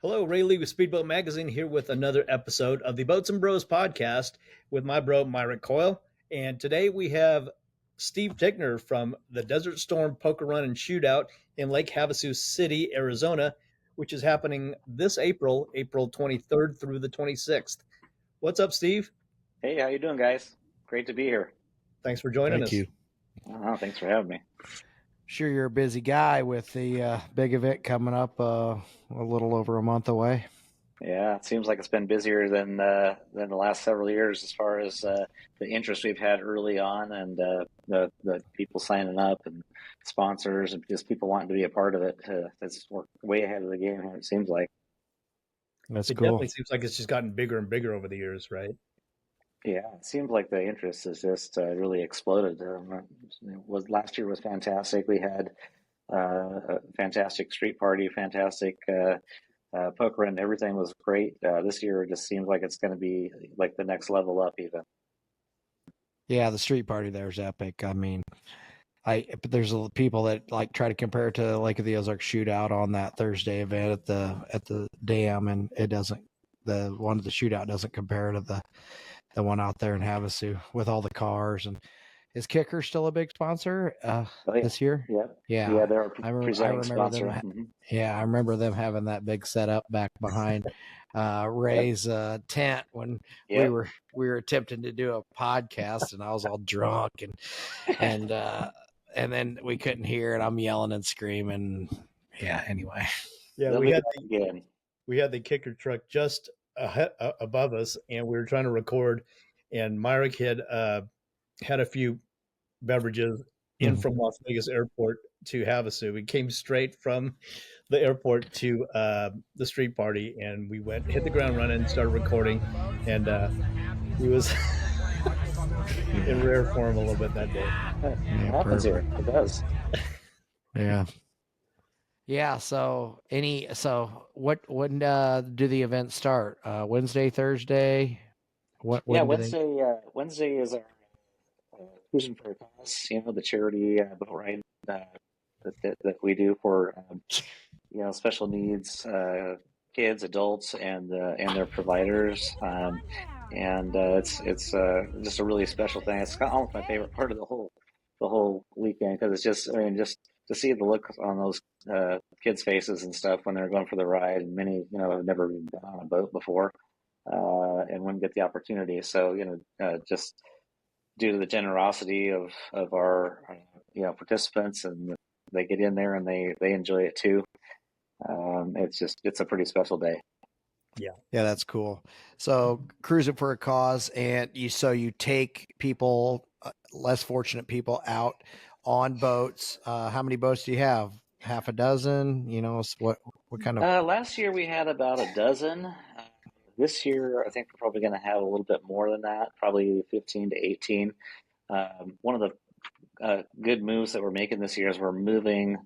Hello, Ray Lee with Speedboat Magazine here with another episode of the Boats and Bros podcast with my bro, Myrick Coyle. And today we have Steve Ticknor from the Desert Storm Poker Run and Shootout in Lake Havasu City, Arizona, which is happening this April, April 23rd through the 26th. What's up, Steve? Hey, how you doing, guys? Great to be here. Thanks for joining us. Thank you. Oh, thanks for having me. Sure, you're a busy guy with the big event coming up a little over a month away. Yeah, it seems like it's been busier than the last several years as far as the interest we've had early on, and the people signing up and sponsors and just people wanting to be a part of it. We're way ahead of the game here, it seems like. That's cool. It definitely seems like it's just gotten bigger and bigger over the years, right? Yeah, it seems like the interest has just really exploded. Last year was fantastic. We had a fantastic street party, fantastic poker, and everything was great. This year it just seems like it's going to be like the next level up even. Yeah, the street party there is epic. I mean, but there's people that like try to compare it to Lake of the Ozarks Shootout on that Thursday event at the dam, and it doesn't. The one at the shootout doesn't compare to the one out there in Havasu with all the cars. And is Kicker still a big sponsor this year? Yeah, they're a presenting sponsor. I remember them having that big setup back behind Ray's tent when we were attempting to do a podcast, and I was all drunk and then we couldn't hear it. I'm yelling and screaming. Yeah. Anyway. Yeah, we had the Kicker truck just above us, and we were trying to record, and Myrick had a few beverages in from Las Vegas Airport to Havasu. We came straight from the airport to the street party, and we hit the ground running and started recording, and he was in rare form a little bit that day. It happens here. It does. Yeah. Yeah. So when do the events start? Wednesday, Thursday? Wednesday is our Cruising for a Cause. The charity boat ride that we do for special needs kids, adults, and their providers. It's just a really special thing. It's almost my favorite part of the whole weekend, because it's just to see the look on those kids' faces and stuff when they're going for the ride, and many have never been on a boat before and wouldn't get the opportunity. So just due to the generosity of our participants, and they get in there and they enjoy it too. It's a pretty special day. Yeah, that's cool. So Cruising for a Cause, and you take people, less fortunate people, out on boats. How many boats do you have? Half a dozen? What kind of? Last year we had about a dozen. This year I think we're probably going to have a little bit more than that, probably 15 to 18. One of the good moves that we're making this year is we're moving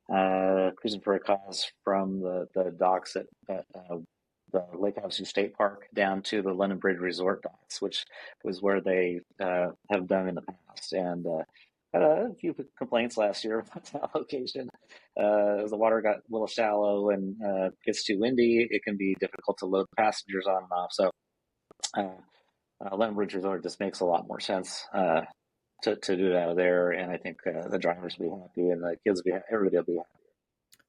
Cruising for a Cause from the docks at the Lake Havasu State Park down to the London Bridge Resort docks, which was where they have done in the past. And had a few complaints last year about that location. As the water got a little shallow and gets too windy, it can be difficult to load passengers on and off. So London Bridge Resort just makes a lot more sense to do it out of there. And I think the drivers will be happy, and the kids will be happy. Everybody will be happy.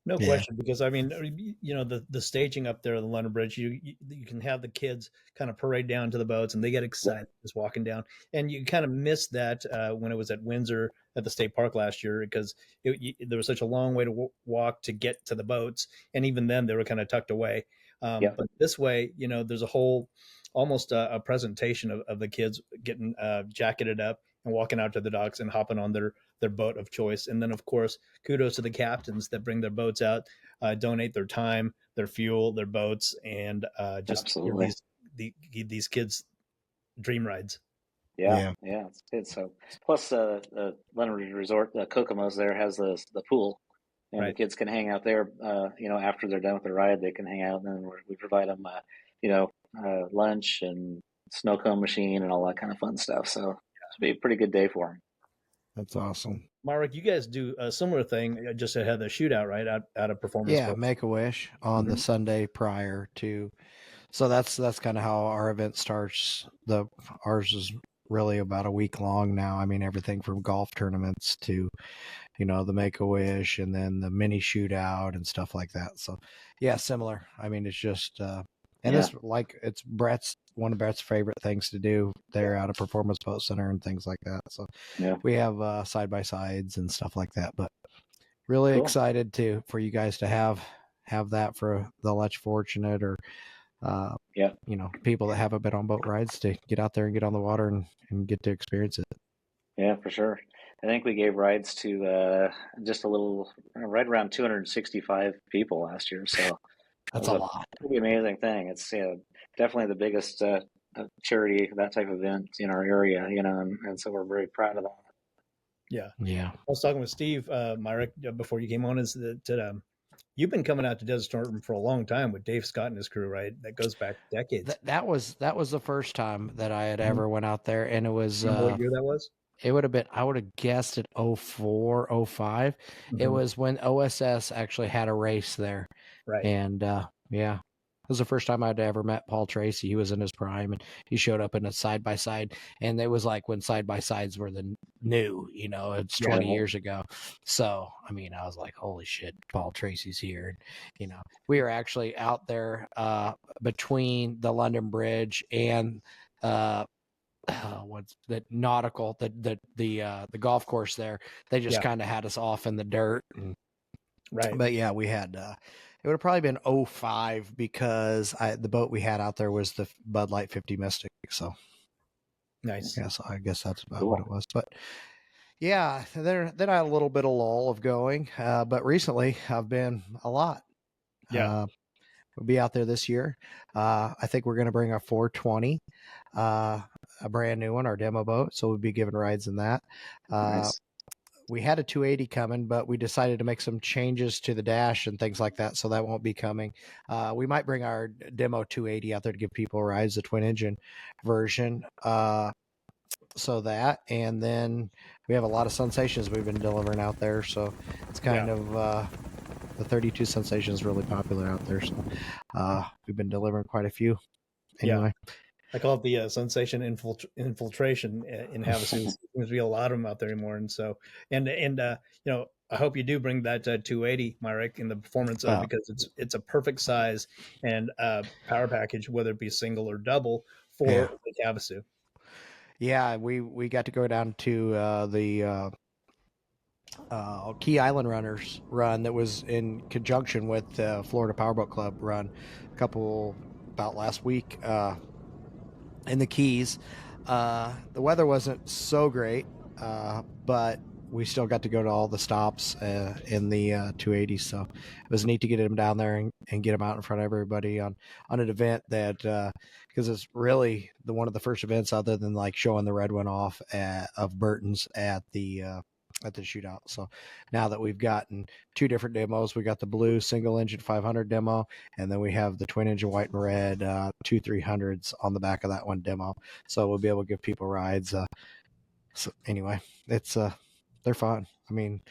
No question, because I mean, the staging up there on the London Bridge, you can have the kids kind of parade down to the boats, and they get excited just walking down. And you kind of missed that when it was at Windsor at the state park last year, because there was such a long way to walk to get to the boats, and even then they were kind of tucked away. But this way, there's a whole almost a presentation of the kids getting jacketed up and walking out to the docks and hopping on their boat of choice. And then, of course, kudos to the captains that bring their boats out, donate their time, their fuel, their boats, and just give these kids dream rides. Yeah, it's good. So plus the London Resort, the Kokomo's there has the pool, and the kids can hang out there. After they're done with the ride, they can hang out, and then we provide them, lunch and snow cone machine and all that kind of fun stuff. So it'll be a pretty good day for them. That's awesome. Marek, you guys do a similar thing just ahead of the shootout, right? Out of Performance Yeah, Boats. Make-A-Wish on the Sunday prior to. So that's kind of how our event starts. Ours is really about a week long now. I mean, everything from golf tournaments to, the Make-A-Wish and then the mini shootout and stuff like that. So yeah, similar. I mean, it's just, and this, like, it's one of Brett's favorite things to do there out of Performance Boat Center and things like that. So we have side-by-sides and stuff like that, but really excited for you guys to have that for the less fortunate or, people that haven't been on boat rides to get out there and get on the water and get to experience it. Yeah, for sure. I think we gave rides to just a little, right around 265 people last year. So that's a lot. Pretty amazing thing. It's definitely the biggest charity, that type of event in our area, and so we're very proud of that. Yeah. I was talking with Steve, Marek, before you came on, is that you've been coming out to Desert Storm for a long time with Dave Scott and his crew, right? That goes back decades. That was the first time that I had ever went out there, and it was. What year that was? It would have been, I would have guessed at 04, 05. It was when OSS actually had a race there. Right. And it was the first time I'd ever met Paul Tracy. He was in his prime and he showed up in a side by side. And it was like when side by sides were the new, it's 20 years ago. So, I mean, I was like, holy shit, Paul Tracy's here. And, we were actually out there between the London Bridge and what's that nautical, the golf course there. They just kind of had us off in the dirt. Right. But yeah, we had, it would have probably been 05 because the boat we had out there was the Bud Light 50 Mystic. So nice. Yeah, so I guess that's about what it was. But yeah, then I had a little bit of lull of going. But recently I've been a lot. Yeah. We'll be out there this year. I think we're going to bring a 420, a brand new one, our demo boat. So we'll be giving rides in that. Nice. We had a 280 coming, but we decided to make some changes to the dash and things like that. So that won't be coming. We might bring our demo 280 out there to give people rides, the twin engine version. So that, and then we have a lot of sensations we've been delivering out there. So it's kind of, the 32 Sensation is really popular out there. So we've been delivering quite a few. Anyway. Yeah. I call it the sensation infiltration in Havasu. Seems to be a lot of them out there anymore. And so, and I hope you do bring that 280, Marek, in the performance because it's a perfect size and power package, whether it be single or double for Lake Havasu. Yeah, we got to go down to the Key Island Runners run that was in conjunction with the Florida Powerboat Club run about last week in the Keys. The weather wasn't so great, but we still got to go to all the stops in the 280. So it was neat to get him down there and get him out in front of everybody on an event that, because it's really one of the first events other than like showing the red one off of Burton's at the shootout. So now that we've gotten two different demos, we got the blue single engine 500 demo, and then we have the twin engine white and red 2 300s on the back of that one demo. So we'll be able to give people rides. So anyway, it's they're fun. I mean,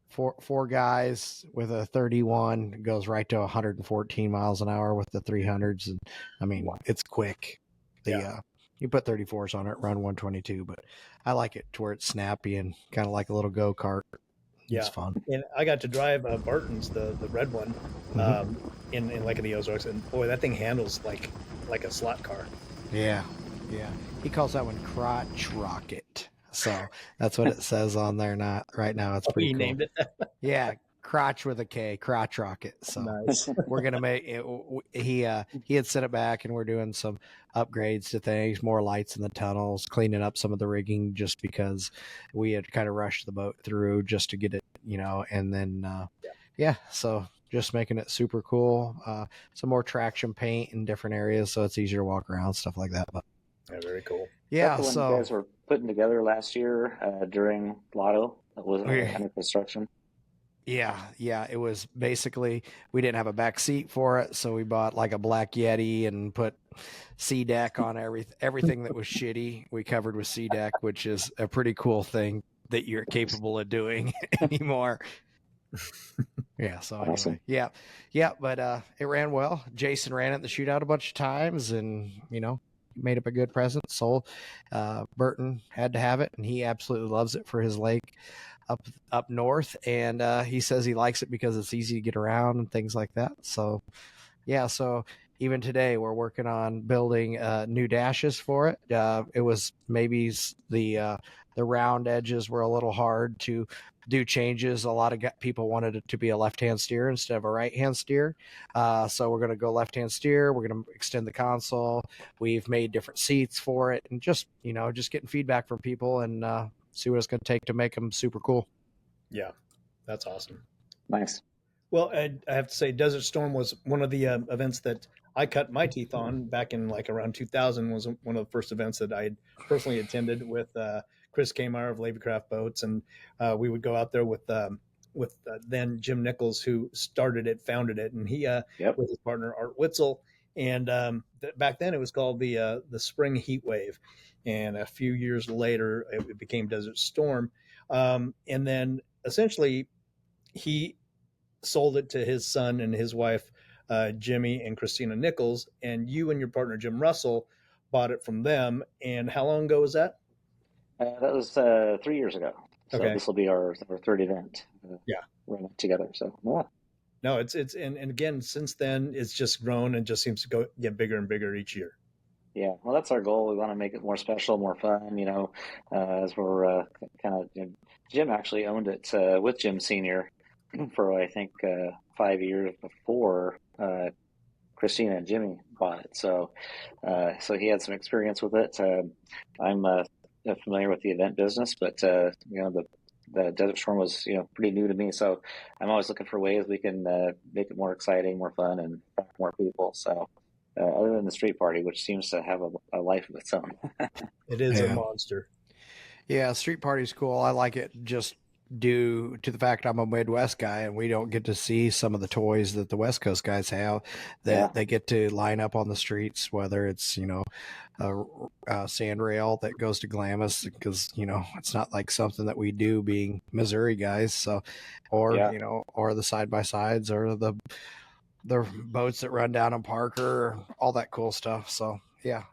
four guys with a 31 goes right to 114 miles an hour with the 300s, and I mean it's quick. You put 34s on it, run 122, but I like it to where it's snappy and kind of like a little go-kart. It's fun. And I got to drive Barton's, the red one, in Lake of the Ozarks, and boy, that thing handles like a slot car. Yeah. He calls that one crotch rocket. So that's what it says on there. Not right now. It's pretty cool. He named it. Yeah. Crotch with a K, crotch rocket. So nice. We're going to make it. He had sent it back and we're doing some upgrades to things, more lights in the tunnels, cleaning up some of the rigging just because we had kind of rushed the boat through just to get it, and then, so just making it super cool. Some more traction paint in different areas. So it's easier to walk around, stuff like that. But very cool. Yeah. That's the one you guys were putting together last year during Lotto. That was under construction. Yeah. It was basically, we didn't have a back seat for it. So we bought like a black Yeti and put C-deck on everything that was shitty. We covered with C-deck, which is a pretty cool thing that you're capable of doing anymore. Yeah. So Awesome. anyway, yeah. But it ran well. Jason ran it the shootout a bunch of times, and made up a good present. So Burton had to have it, and he absolutely loves it for his lake up north. And he says he likes it because it's easy to get around and things like that. So yeah. So even today we're working on building new dashes for it. It was maybe the round edges were a little hard to do changes. A lot of people wanted it to be a left-hand steer instead of a right-hand steer. So we're going to go left-hand steer. We're going to extend the console. We've made different seats for it, and just getting feedback from people and see what it's going to take to make them super cool. Yeah, that's awesome. Nice. Well, I have to say, Desert Storm was one of the events that I cut my teeth on back in like around 2000. Was one of the first events that I had personally attended with Chris Kamar of Labycraft Boats, and we would go out there with then Jim Nichols, who founded it, and he with his partner Art Witzel, and back then it was called the Spring Heat Wave, and a few years later it became Desert Storm, and then essentially he sold it to his son and his wife, Jimmy and Christina Nichols, and you and your partner, Jim Russell, bought it from them. And how long ago was that? That was 3 years ago. So Okay. This will be our third event. Yeah. Running it together. So, yeah. No, it's and again, since then, it's just grown and just seems to get bigger and bigger each year. Yeah, well, that's our goal. We want to make it more special, more fun, as we're kind of, Jim actually owned it with Jim Sr. for, I think, 5 years before Christina and Jimmy bought it. So he had some experience with it. I'm familiar with the event business, but, the Desert Storm was, pretty new to me. So I'm always looking for ways we can make it more exciting, more fun, and attract more people. So other than the street party, which seems to have a life of its own. It is a monster. Yeah, street party's cool. I like it just due to the fact I'm a Midwest guy and we don't get to see some of the toys that the West Coast guys have that they get to line up on the streets, whether it's, a sand rail that goes to Glamis because, it's not like something that we do being Missouri guys. So, or the side-by-sides or the boats that run down in Parker, all that cool stuff. So yeah.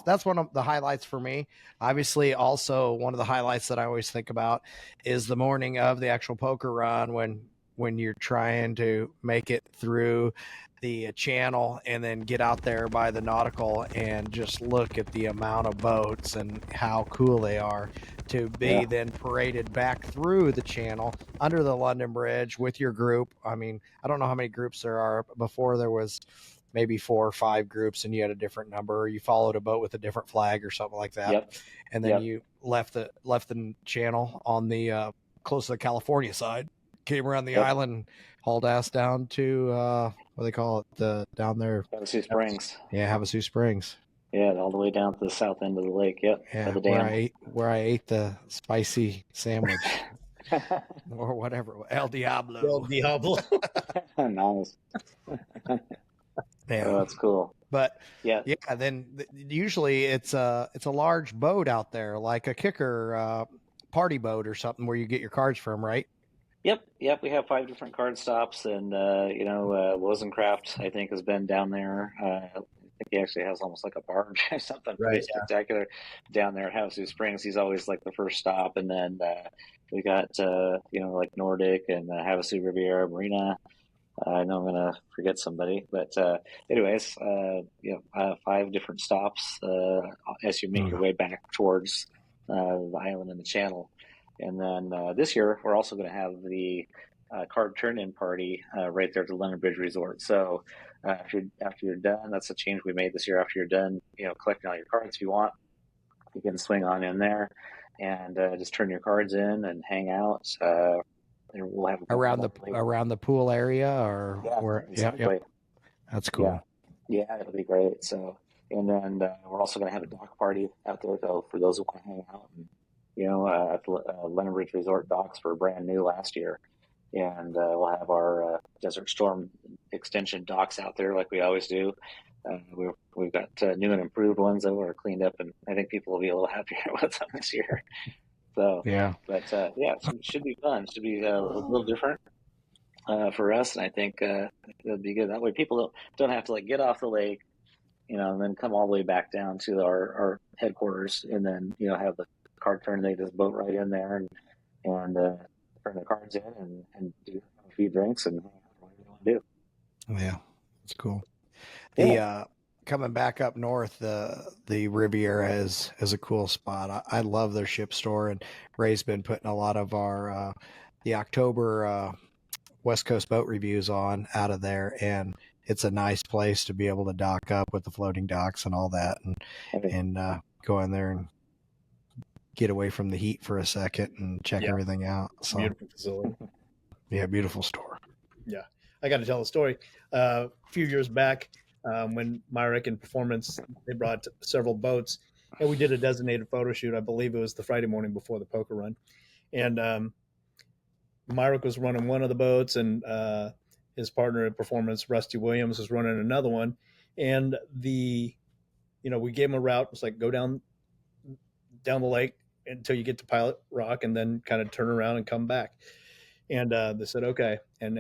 That's one of the highlights for me. Obviously, also one of the highlights that I always think about is the morning of the actual poker run when you're trying to make it through the channel and then get out there by the nautical and just look at the amount of boats and how cool they are to be then paraded back through the channel under the London Bridge with your group. I mean, I don't know how many groups there are. Before there was maybe 4 or 5 groups and you had a different number, or you followed a boat with a different flag or something like that. And then you left the channel on the close to the California side, came around the island, hauled ass down to what do they call it, down there, Havasu Springs. Havasu Springs. Yeah, all the way down to the south end of the lake. Yeah, the dam. where I ate the spicy sandwich or whatever, El Diablo. El Diablo. Nice. Yeah, that's cool. But then usually it's a large boat out there, like a kicker party boat or something, where you get your cards from, right? Yep. We have 5 different card stops, and Wozencraft, I think, has been down there. I think he actually has almost like a barge or something pretty spectacular down there at Havasu Springs. He's always like the first stop, and then we got like Nordic and Havasu Riviera Marina. I know I'm going to forget somebody, but anyways, 5 different stops as you make your way back towards the island and the channel. And then this year, we're also going to have the card turn-in party right there at the London Bridge Resort. So after you're done, that's a change we made this year. After you're done, collecting all your cards, if you want, you can swing on in there and just turn your cards in and hang out. And we'll have around the pool area, or where? Exactly. Yep. That's cool. Yeah, it'll be great. So, and then we're also going to have a dock party out there, though, for those who want to hang out. And, at the London Bridge Resort docks were brand new last year, and we'll have our Desert Storm extension docks out there like we always do. We've got new and improved ones that were cleaned up, and I think people will be a little happier with them this year. So, Yeah. but yeah, it should be fun. It should be a little different for us, and I think it'll be good. That way, people don't have to like get off the lake, and then come all the way back down to our headquarters, and then have the card turn. They just boat right in there and turn the cards in and do a few drinks and whatever you want to do. Yeah, it's cool. Yeah. The coming back up north, the Riviera is a cool spot. I love their ship store, and Ray's been putting a lot of our the October West Coast boat reviews on out of there, and it's a nice place to be able to dock up with the floating docks and all that, and go in there and get away from the heat for a second and check everything out. So beautiful facility. Yeah, beautiful store. Yeah, I got to tell a story. A few years back, when Myrick and Performance, they brought several boats, and we did a designated photo shoot. I believe it was the Friday morning before the poker run, and Myrick was running one of the boats, and his partner at Performance, Rusty Williams, was running another one. And we gave him a route. It was like, go down the lake until you get to Pilot Rock, and then kind of turn around and come back. And they said, okay. And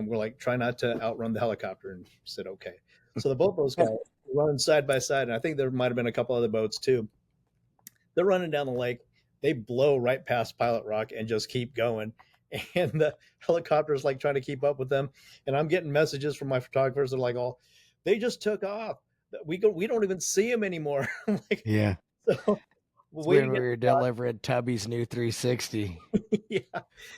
we're like, try not to outrun the helicopter. And he said, okay. So the those guys running side by side. And I think there might've been a couple other boats too. They're running down the lake. They blow right past Pilot Rock and just keep going. And the helicopter is like trying to keep up with them. And I'm getting messages from my photographers. They're like, oh, they just took off. We don't even see them anymore. Like, yeah. So when we were delivering Tubby's new 360. Yeah.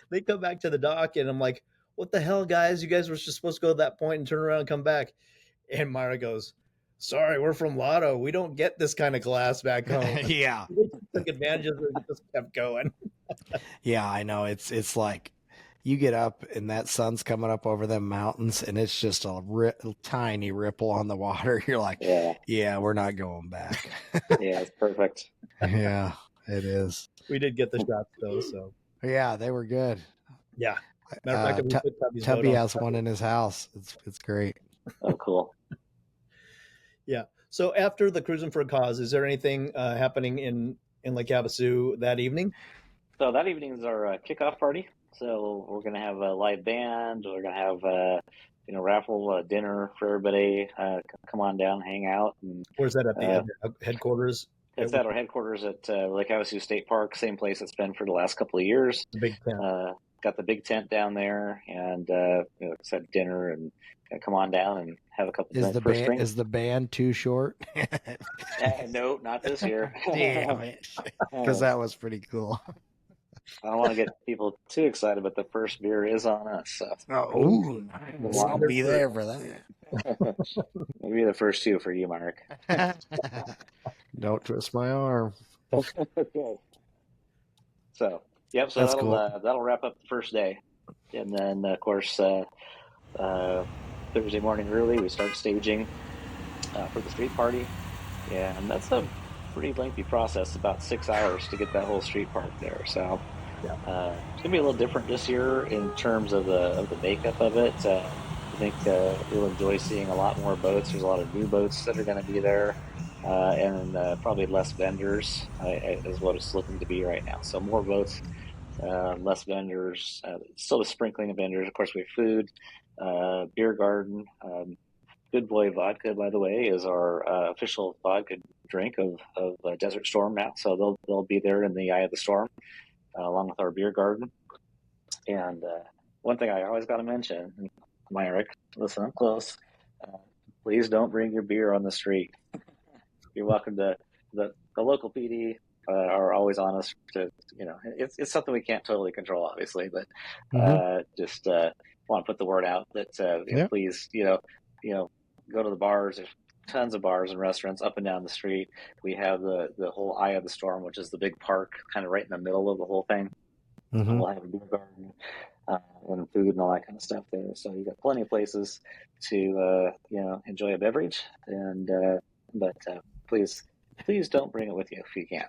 They come back to the dock, and I'm like, what the hell, guys? You guys were just supposed to go to that point and turn around and come back. And Myra goes, sorry, we're from Lotto. We don't get this kind of glass back home. Yeah. They took advantage of it and just kept going. Yeah, I know. It's like you get up and that sun's coming up over them mountains, and it's just a tiny ripple on the water. You're like, yeah, we're not going back. Yeah, it's perfect. Yeah, it is. We did get the shots though, so yeah, they were good. Yeah, matter of fact, Tubby has one in his house. It's great. Oh, cool. Yeah. So after the Cruising for a Cause, is there anything happening in Lake Havasu that evening? So that evening is our kickoff party. So we're going to have a live band. We're going to have raffle dinner for everybody. Come on down, hang out. And where's that, at the headquarters? It's at our headquarters at Lake Havasu State Park, same place it's been for the last couple of years. The big tent. Got the big tent down there, and it's at dinner, and come on down and have a couple. Is the band too short? No, not this year. Damn it, because that was pretty cool. I don't want to get people too excited, but the first beer is on us. So. Oh, nice. I'll be there for that. Maybe the first two for you, Mark. Don't twist my arm. So, yep. So that's that'll cool. That'll wrap up the first day, and then of course Thursday morning early we start staging for the street party, and that's a pretty lengthy process, about 6 hours to get that whole street park there. So it's gonna be a little different this year in terms of the makeup of it. I think you'll enjoy seeing a lot more boats. There's a lot of new boats that are going to be there, and probably less vendors is what it's looking to be right now. So more boats, less vendors, still a sprinkling of vendors. Of course, we have food, beer garden. Good Boy Vodka, by the way, is our official vodka drink of Desert Storm now. So they'll be there in the eye of the storm, along with our beer garden. And one thing I always got to mention, Myrick, listen up close. Please don't bring your beer on the street. You're welcome to the local PD are always on us to, it's something we can't totally control, obviously, but just want to put the word out that please, go to the bars. There's tons of bars and restaurants up and down the street. We have the whole Eye of the Storm, which is the big park kind of right in the middle of the whole thing. Mm-hmm. We'll have a beer garden and food and all that kind of stuff there. So you got plenty of places to enjoy a beverage. And but please don't bring it with you if you can't.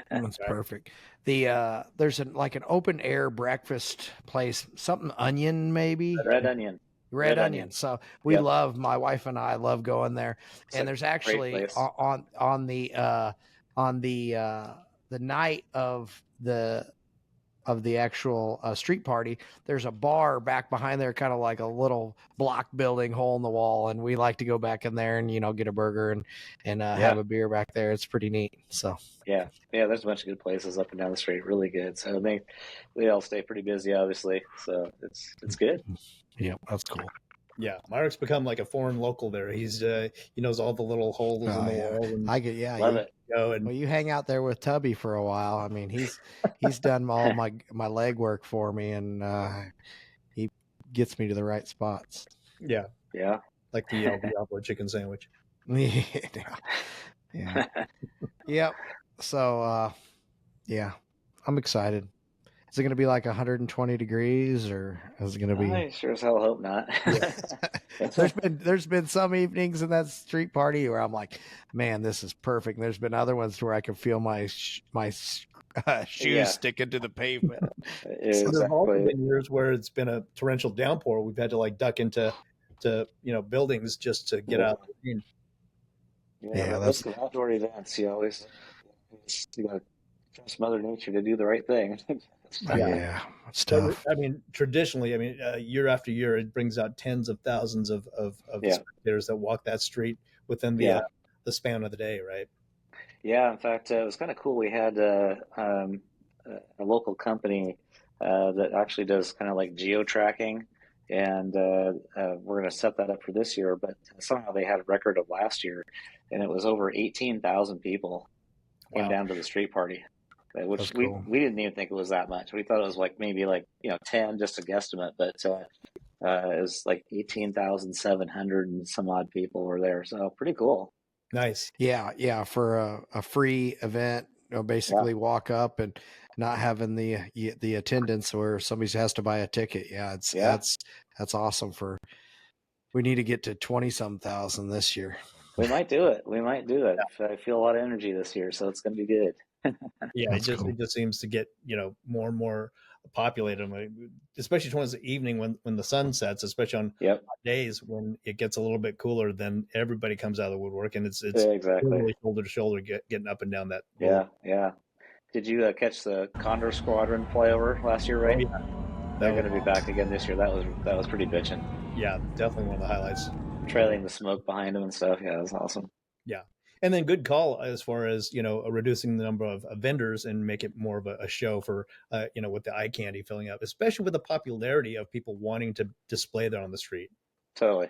That's perfect. There's an open air breakfast place, something Onion maybe. Red Onion. Red Onion. So we love, my wife and I love going there. And there's actually on the night of the actual street party, there's a bar back behind there, kind of like a little block building, hole in the wall, and we like to go back in there and get a burger and have a beer back there. It's pretty neat. So yeah, there's a bunch of good places up and down the street, really good. So they all stay pretty busy, obviously. So it's good. Yeah, that's cool. Yeah, Mark's become like a foreign local there. He's he knows all the little holes in the wall. And I get love it. Well, you hang out there with Tubby for a while. I mean, he's done all my leg work for me, and he gets me to the right spots. Yeah, like the Diablo chicken sandwich. Yeah. Yep. So I'm excited. Is it going to be like 120 degrees, or is it going to be? I sure as hell hope not. There's been some evenings in that street party where I'm like, man, this is perfect. And there's been other ones where I can feel my shoes sticking to the pavement. Exactly. So there's also been years where it's been a torrential downpour. We've had to like duck into buildings just to get out of the rain. Yeah, that's outdoor events. You always got to trust Mother Nature to do the right thing. Yeah, it's tough. I mean, traditionally, year after year, it brings out tens of thousands of spectators that walk that street within the span of the day, right? Yeah, in fact, it was kind of cool. We had a local company that actually does kind of like geo-tracking, and we're going to set that up for this year. But somehow they had a record of last year, and it was over 18,000 people came down to the street party. Which we didn't even think it was that much. We thought it was like maybe 10, just a guesstimate, but it was like 18,700 and some odd people were there. So pretty cool. Nice. Yeah. For a free event, basically walk up and not having the attendance where somebody has to buy a ticket. That's awesome. We need to get to 20-some thousand this year. We might do it. I feel a lot of energy this year, so it's going to be good. Yeah, it just seems to get more and more populated, especially towards the evening when the sun sets, especially on days when it gets a little bit cooler. Then everybody comes out of the woodwork, and it's really shoulder to shoulder getting up and down that. Yeah. Did you catch the Condor Squadron flyover last year? Right. Oh, yeah. They're going to be back again this year. That was pretty bitchin'. Yeah, definitely one of the highlights. Trailing the smoke behind them and stuff. Yeah, it was awesome. Yeah. And then good call as far as, reducing the number of vendors and make it more of a show for, with the eye candy filling up, especially with the popularity of people wanting to display that on the street. Totally.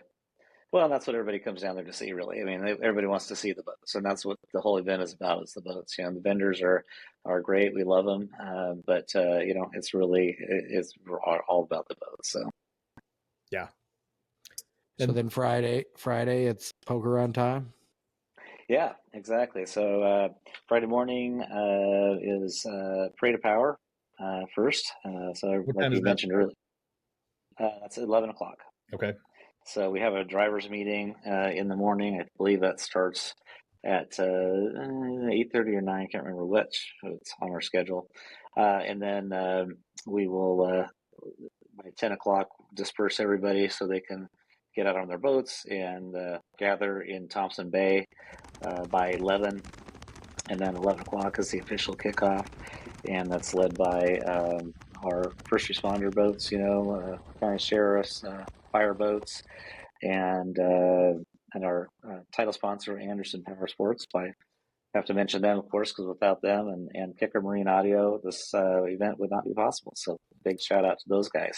Well, that's what everybody comes down there to see, really. I mean, everybody wants to see the boats, and that's what the whole event is about, is the boats. The vendors are great. We love them. But it's all about the boats. So. Yeah. So then Friday, it's poker run time. Yeah, exactly. So Friday morning is Parade of Power first. So like you mentioned earlier, that's at 11 o'clock. Okay. So we have a driver's meeting in the morning. I believe that starts at 8:30 or 9. I can't remember which. It's on our schedule. And then we will, by 10 o'clock, disperse everybody so they can get out on their boats and gather in Thompson Bay by 11. And then 11 o'clock is the official kickoff. And that's led by our first responder boats, county sheriffs, fire boats, and our title sponsor, Anderson Power Sports. I have to mention them, of course, because without them and Kicker Marine Audio, this event would not be possible. So big shout out to those guys.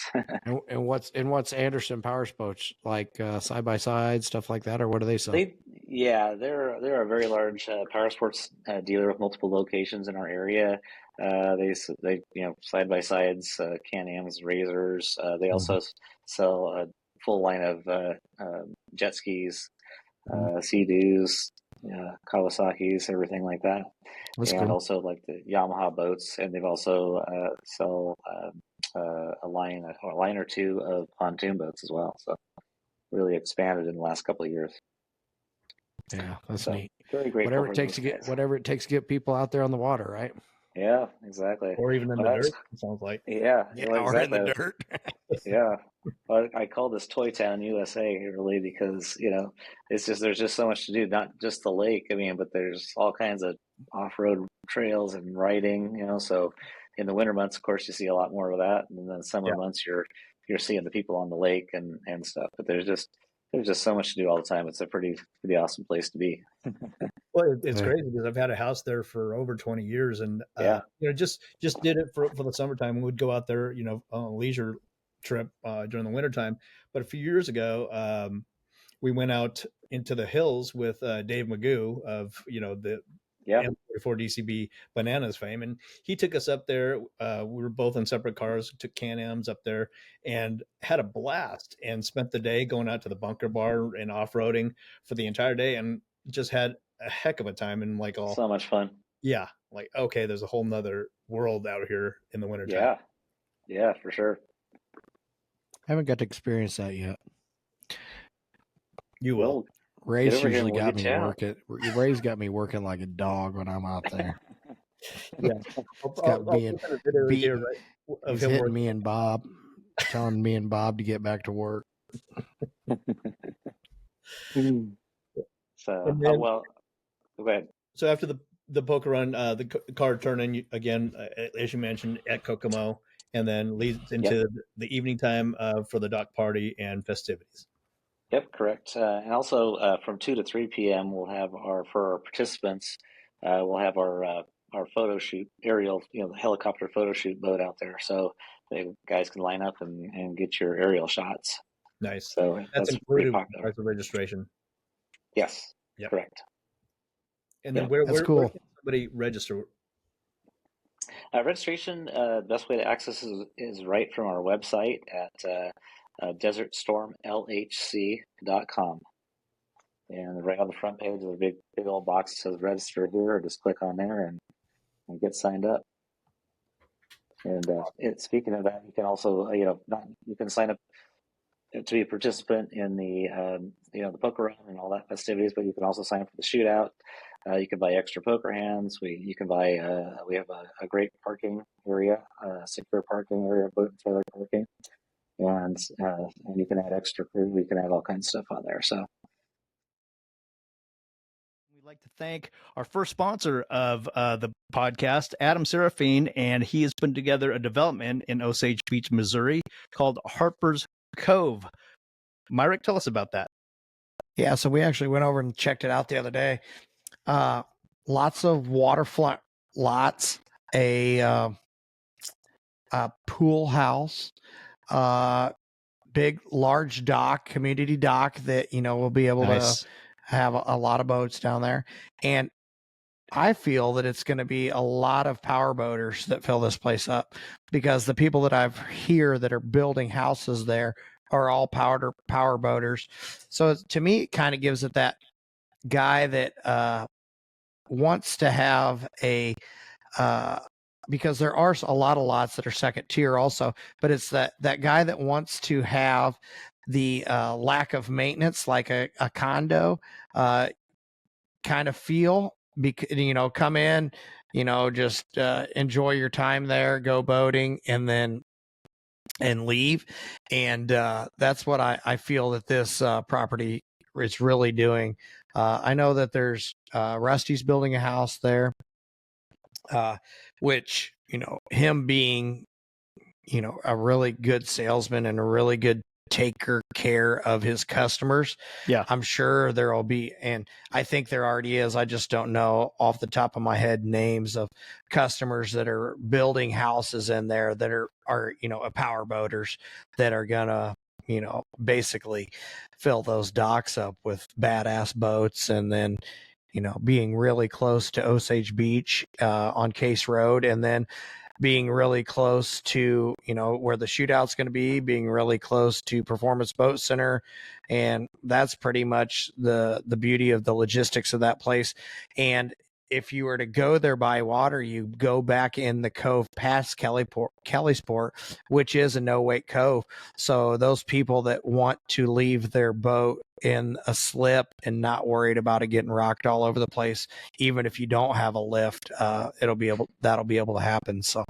and what's Anderson Power Sports, like side by side stuff like that, or what do they sell? They're a very large power sports dealer with multiple locations in our area. They side by sides, Can-Ams, razors. They also sell a full line of jet skis, Sea-Doos, Kawasaki's, everything like that. That's and cool. Also like the Yamaha boats, and they've also sell a line or two of pontoon boats as well. So really expanded in the last couple of years. Yeah, that's neat. Very grateful. Whatever it takes to get people out there on the water, right? Yeah, exactly. Or even in the dirt, it sounds like. Yeah, or in the dirt. Yeah. Well, I call this Toy Town USA really because, there's just so much to do, not just the lake. I mean, but there's all kinds of off-road trails and riding, so in the winter months, of course, you see a lot more of that, and then the summer months you're seeing the people on the lake and stuff. But there's just so much to do all the time. It's a pretty awesome place to be. Well, it's crazy because I've had a house there for over 20 years, and just did it for the summertime. We would go out there, on a leisure trip during the wintertime. But a few years ago, we went out into the hills with Dave Magoo of the M44 DCB Bananas fame, and he took us up there. We were both in separate cars, took Can-Ams up there, and had a blast. And spent the day going out to the bunker bar and off-roading for the entire day, and just had a heck of a time. And so much fun. Yeah, okay, there's a whole nother world out here in the wintertime. Yeah, for sure. I haven't got to experience that yet. You will. Well, Ray's usually got me working. Ray's got me working like a dog when I'm out there. Yeah, He's hitting me and Bob, telling me and Bob to get back to work. So, go ahead. So after the poker run, the card turn-in again, as you mentioned, at Kokomo, and then leads into the evening time for the dock party and festivities. Yep, correct. And also from 2 to 3 p.m. we'll have for our participants, we'll have our photo shoot, aerial, the helicopter photo shoot boat out there. So the guys can line up and get your aerial shots. Nice. So that's included with the registration. Yes. Yep. Correct. And then where can somebody register? Registration, the best way to access is right from our website at desertstormlhc.com. And right on the front page, there's a big old box that says register here, or just click on there and get signed up. And speaking of that, you can also, you can sign up to be a participant in the, the poker run and all that festivities, but you can also sign up for the shootout. You can buy extra poker hands. You can buy, we have a great parking area, secure parking area, boat and trailer parking. And you can add extra crew. We can add all kinds of stuff on there. So we'd like to thank our first sponsor of the podcast, Adam Serafine, and he has put together a development in Osage Beach, Missouri called Harper's Cove. Myrick, tell us about that. Yeah, so we actually went over and checked it out the other day. Lots of waterfront lots, a pool house, big, large dock, community dock that, we'll be able to have a lot of boats down there. And I feel that it's going to be a lot of power boaters that fill this place up, because the people that I've heard that are building houses there are all power boaters. So to me, it kind of gives it that guy that wants to have because there are a lot of lots that are second tier also, but it's that guy that wants to have the lack of maintenance, like a condo kind of feel, come in, just enjoy your time there, go boating, and leave. And that's what I feel that this property is really doing. I know that there's Rusty's building a house there, which, him being, a really good salesman and a really good taker care of his customers. Yeah, I'm sure there will be, and I think there already is. I just don't know off the top of my head names of customers that are building houses in there that are power boaters that are gonna, basically fill those docks up with badass boats, and then, being really close to Osage Beach on Case Road, and then being really close to, where the shootout's going to be, being really close to Performance Boat Center. And that's pretty much the beauty of the logistics of that place. And if you were to go there by water, you go back in the cove past Kellysport, which is a no-wake cove. So those people that want to leave their boat in a slip and not worried about it getting rocked all over the place, even if you don't have a lift, that'll be able to happen. So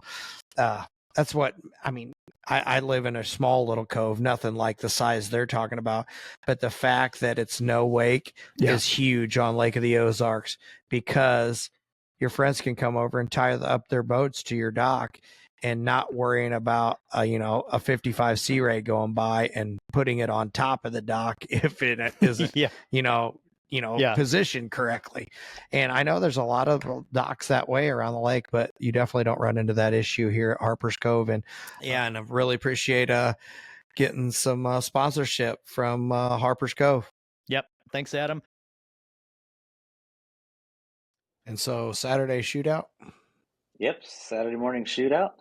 that's what I mean. I live in a small little cove, nothing like the size they're talking about, but the fact that it's no wake is huge on Lake of the Ozarks, because your friends can come over and tie up their boats to your dock and not worrying about a 55 Sea Ray going by and putting it on top of the dock if it isn't positioned correctly. And I know there's a lot of docks that way around the lake, but you definitely don't run into that issue here at Harper's Cove. And I really appreciate getting some sponsorship from Harper's Cove. Yep. Thanks, Adam. And so Saturday shootout. Yep, Saturday morning shootout,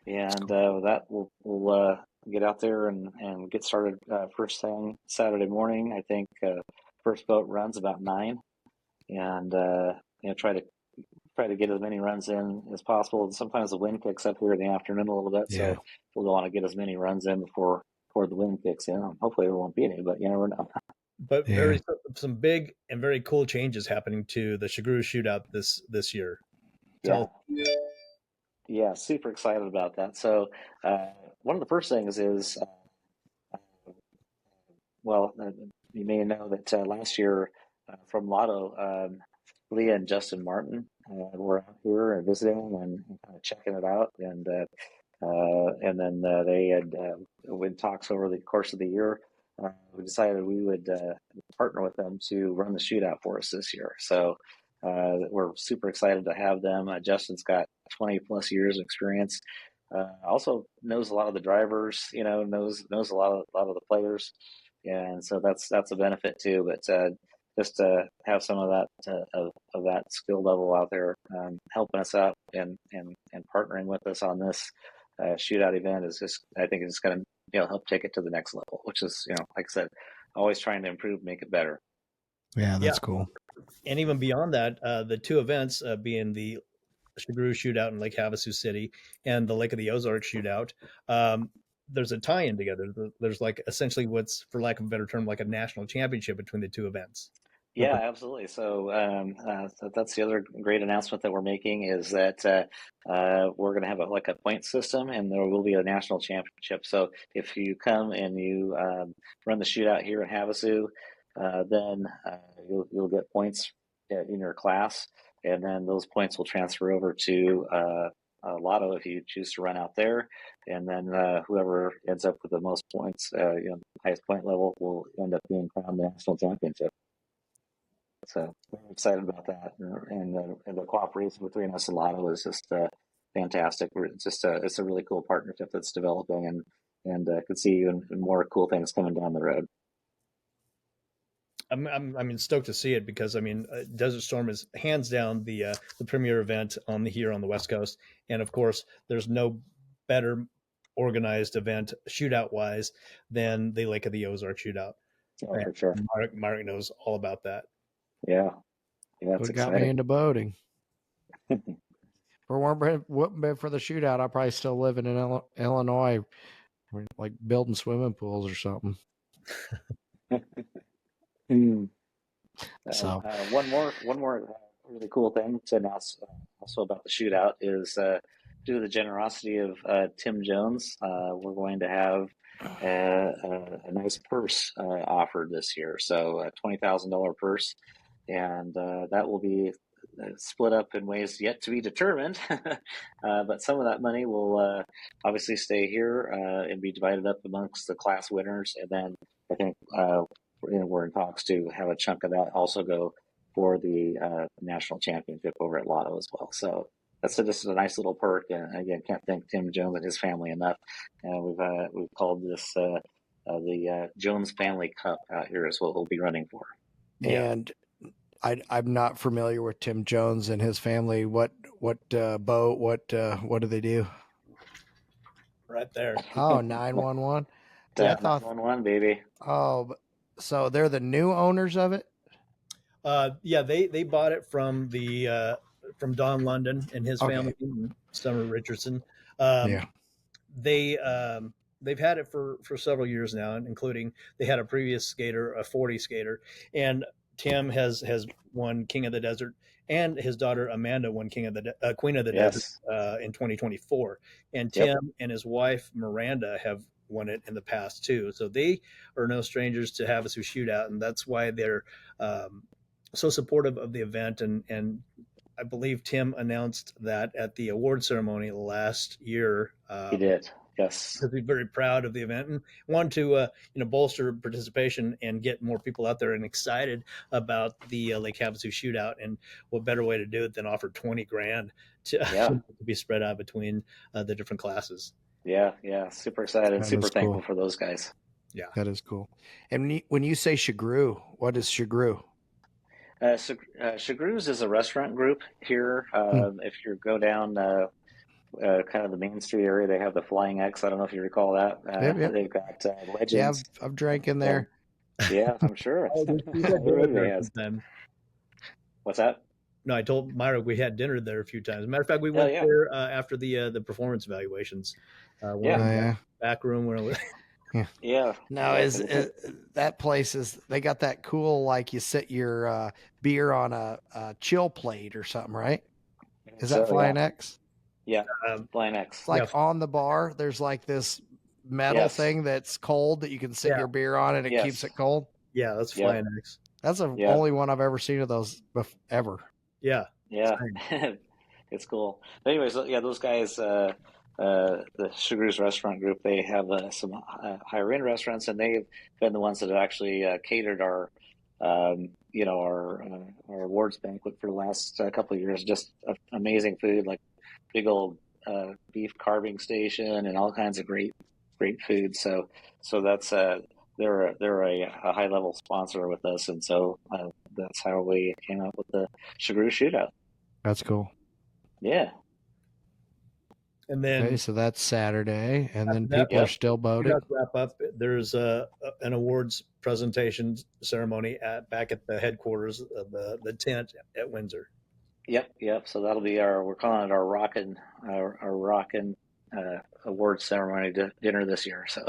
and that we'll get out there and get started first thing Saturday morning. I think first boat runs about 9, and try to get as many runs in as possible. And sometimes the wind kicks up here in the afternoon a little bit, so we'll want to get as many runs in before the wind kicks in. Hopefully there won't be any, but you never know. But some big and very cool changes happening to the Shugrue Shootout this year. Yeah, super excited about that. So one of the first things is, you may know that last year from Lotto, Leah and Justin Martin were out here and visiting and kind of checking it out, and then they had when talks over the course of the year, we decided we would partner with them to run the shootout for us this year. So we're super excited to have them. Justin's got 20 plus years of experience. Also knows a lot of the drivers. Knows a lot of the players, and so that's a benefit too. But just to have some of that of that skill level out there helping us out and partnering with us on this shootout event is just, I think it's going to help take it to the next level, which is like I said, always trying to improve, make it better. Yeah, that's cool. And even beyond that, the two events being the Shugrue Shootout in Lake Havasu City and the Lake of the Ozarks Shootout, there's a tie-in together. There's like essentially what's, for lack of a better term, like a national championship between the two events. Yeah, absolutely. So that's the other great announcement that we're making is that we're going to have a point system, and there will be a national championship. So if you come and you run the shootout here in Havasu, then you'll get points in your class, and then those points will transfer over to Lotto if you choose to run out there, and then whoever ends up with the most points, the highest point level, will end up being crowned the national championship. So we're excited about that, and the cooperation between us and Lotto is just fantastic. It's a really cool partnership that's developing, and could see even more cool things coming down the road. I'm stoked to see it because Desert Storm is hands down the premier event here on the West Coast, and of course there's no better organized event shootout wise than the Lake of the Ozarks Shootout. Oh, for sure. Mark knows all about that. Yeah, it's got me into boating. If it wouldn't been for the shootout, I probably still living in Illinois, like building swimming pools or something. So one more really cool thing to announce also about the shootout is due to the generosity of Tim Jones, we're going to have a nice purse offered this year. So a $20,000 purse, and that will be split up in ways yet to be determined. But some of that money will obviously stay here and be divided up amongst the class winners, and then I think we're in talks to have a chunk of that also go for the national championship over at Lotto as well. So that's just a nice little perk. And again, can't thank Tim Jones and his family enough. We've called this the Jones Family Cup out here is what we'll be running for. And I'm not familiar with Tim Jones and his family. What boat? What do they do? Right there. Oh, 911. Yeah, 911, baby. Oh, so they're the new owners of it? Yeah, they bought it from from Don London and his family, Summer Richardson. They've had it for several years now, including they had a previous skater, a 40 skater, and Tim has won King of the Desert, and his daughter Amanda won Queen of the Desert in 2024. And Tim and his wife Miranda have won it in the past too. So they are no strangers to Havasu Shootout, and that's why they're so supportive of the event and I believe Tim announced that at the award ceremony last year. He did. Yes. Because we're very proud of the event and want to bolster participation and get more people out there and excited about the Lake Havasu Shootout. And what better way to do it than offer 20 grand to be spread out between the different classes. Yeah, super excited, That super is thankful cool. for those guys. Yeah, that is cool. And when you say Shugrue, what is Shugrue? Shugrue's is a restaurant group here. If you go down kind of the Main Street area, they have the Flying X. I don't know if you recall that. Yep. They've got Legends. Yeah, I've drank in there. Yeah, I'm sure. Everybody has. What's that? No, I told Myra we had dinner there a few times. As a matter of fact, we went there after the performance evaluations. Back room where. Yeah. No, is that place is they got that cool, like you sit your beer on a chill plate or something, right? Is that Flying X? Yeah, Flying X. It's like on the bar, there's like this metal thing that's cold that you can sit your beer on and it keeps it cold. Yeah, that's Flying X. That's the only one I've ever seen of those ever. Yeah. It's cool. But anyways, those guys, the Sugrue's restaurant group, they have some higher end restaurants, and they've been the ones that have actually catered our awards banquet for the last couple of years. Just amazing food, like big old beef carving station and all kinds of great food. So that's they're a high level sponsor with us, and so that's how we came up with the Shugrue Shootout. That's cool. Yeah. And then so that's Saturday, and then people are still boating. Wrap up. There's an awards presentation ceremony back at the headquarters of the tent at Windsor. Yep. So that'll be we're calling it our rockin' awards ceremony dinner this year. So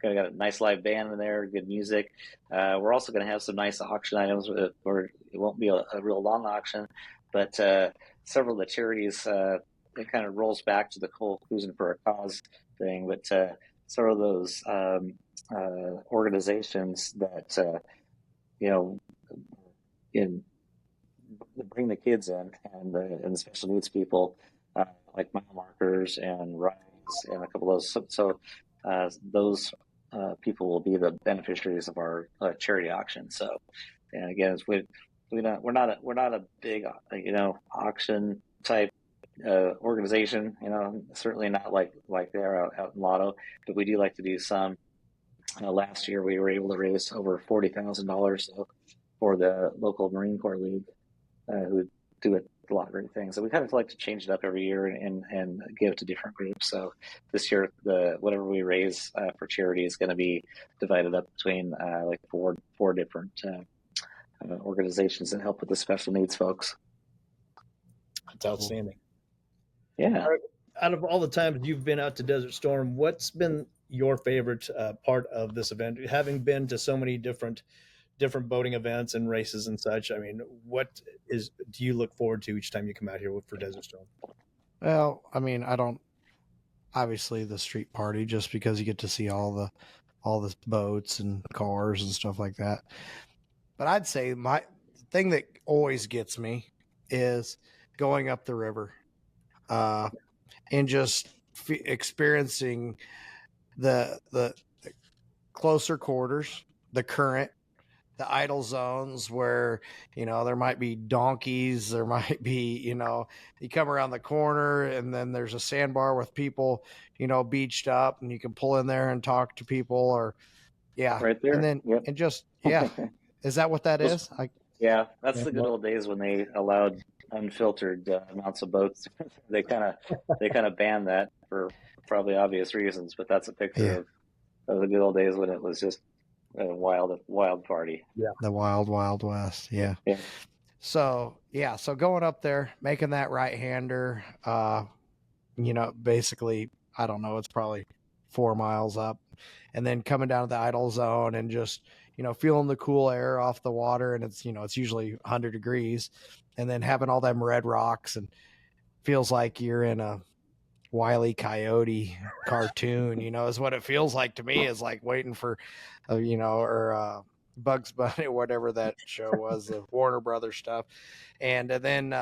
we got a nice live band in there, good music. We're also going to have some nice auction items. Where it won't be a real long auction, but several of the charities. It kind of rolls back to the whole Cruising for a Cause thing, but several of those organizations that bring the kids in and the special needs people, like mile markers and rides and a couple of those. So those people will be the beneficiaries of our charity auction. So, and again, we're not a big auction type organization, certainly not like they're out in Lotto, but we do like to do some. Last year we were able to raise over $40,000 for the local Marine Corps League, who do a lot of great things. So we kind of like to change it up every year and give to different groups. So this year, whatever we raise for charity is going to be divided up between like four different organizations that help with the special needs folks. That's outstanding. Yeah. Out of all the times you've been out to Desert Storm, what's been your favorite part of this event? Having been to so many different boating events and races and such, I mean, what do you look forward to each time you come out here for Desert Storm? Well, I mean, I don't obviously the street party, just because you get to see all the boats and cars and stuff like that. But I'd say my thing that always gets me is going up the river. And just experiencing the closer quarters, the current, the idle zones where, there might be donkeys, there might be, you come around the corner and then there's a sandbar with people, beached up, and you can pull in there and talk to people, or right there. And then, and just, is that what that is? That's the good old days when they allowed unfiltered amounts of boats. they kind of banned that for probably obvious reasons, but that's a picture of the good old days when it was just a wild party. The wild west. So going up there, making that right-hander, basically, I don't know, it's probably 4 miles up, and then coming down to the idle zone and just feeling the cool air off the water, and it's it's usually 100 degrees, and then having all them red rocks, and feels like you're in a Wile E. Coyote cartoon, is what it feels like to me, is like waiting for, Bugs Bunny, whatever that show was, the Warner Brothers stuff. And then,